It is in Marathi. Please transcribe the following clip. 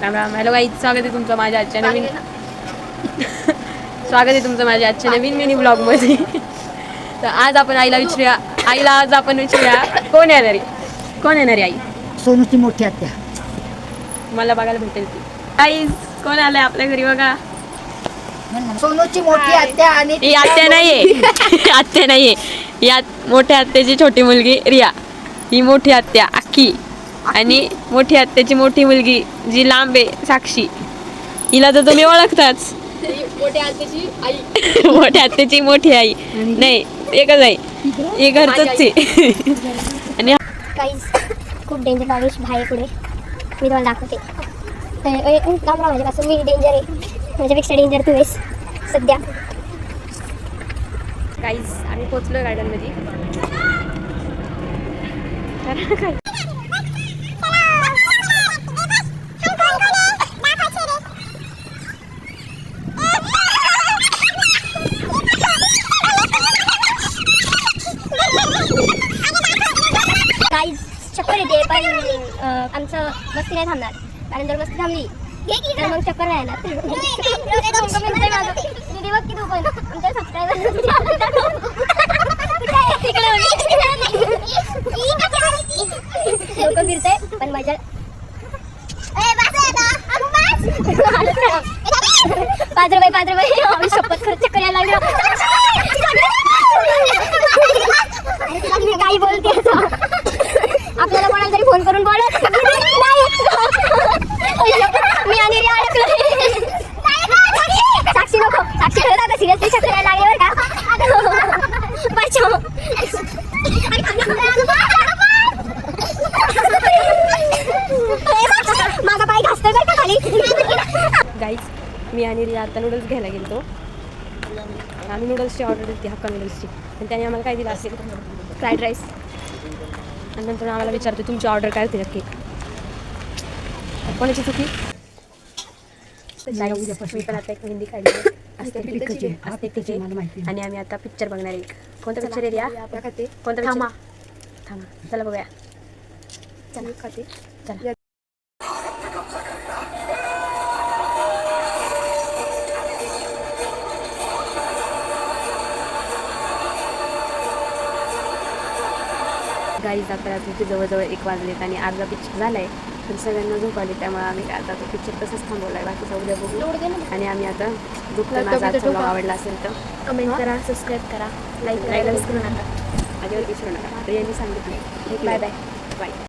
राम राम. हॅलो गाईज, स्वागत आहे तुमचं माझ्या आजच्या नवीन स्वागत आहे तुमचं माझ्या आजच्या नवीन मिनी ब्लॉगमध्ये. तर आज आपण आईला विचारूया कोण येणार आहे आई. सोनूची मोठी आत्या मला बघायला भेटेल ती. गाईज कोण आलंय आपल्या घरी बघा. सोनूची मोठी आत्या आणि ही आत्या नाहीये आत्या नाहीये, यात मोठ्या आत्याची छोटी मुलगी रिया, ही मोठी आत्या अक्की आणि मोठी आत्याची मोठी मुलगी जी लांब आहे साक्षी. हिला तर तुम्ही ओळखताच. मोठ्या आत्याची मोठी आई नाही, एकच आहे, हे घरचंच आहे. आणि खूप डेंजर बावीस भाई पुढे मी तुम्हाला दाखवते. माझ्यापासून मी डेंजर आहे, माझ्यापेक्षा डेंजर तू आहेस सध्या. गाईज आम्ही पोचलो गार्डन मध्ये. गाईज चक्कर येते पण आमचं मस्ती नाही थांबणार, कारण जर मस्ती थांबली तर मग चक्कर नाही येणार. दीदी बघ की तू पण आमच्या लोक फिरते पण मजा. पाच रुपये आम्ही शपथ खर्च करायला लागलो. काही बोलते आपल्याला कोणाला तरी फोन करून बोलत मी आणि रिया अडकलो. साक्षी नको, साक्षी खरं आता सिरियसली चक्कर यायला लागले बरं का. बचाव. माझा पाय घासतोय बरं का खाली. गाईज मी आणि रिया आता नूडल्स घ्यायला गेलो. आम्ही नूडल्सची ऑर्डर दिली, हक्का नूडल्सची, आणि त्याने आम्हाला काय दिलं असेल, फ्राईड राईस. आणि नंतर आम्हाला विचारतो तुमची ऑर्डर काय होती नक्की, कोणाची चुकी. मी पण आता एक मेहंदी काढली असते तिचे. आणि आम्ही आता पिक्चर बघणार आहे. कोणता पिक्चर आहे रिया? कोणता पिक्चर? थांबा चला बघूया. चला गाईज आता तुझे जवळजवळ 1 वाजलेत आणि अर्धा पिक्चर झाला आहे, पण सगळ्यांना झोप आली, त्यामुळे आम्ही काय आता तो पिक्चर तसंच थांबवला आहे. बाकीचा उद्या बघू. आणि आम्ही आता झोपतो. माझा आजचा ब्लॉग आवडला असेल तर कमेंट करा, सबस्क्राईब करा, लाईक करायला विसरू नका. माझ्यावर विसरू नका. रियांनी सांगितलं. Bye bye. बाय.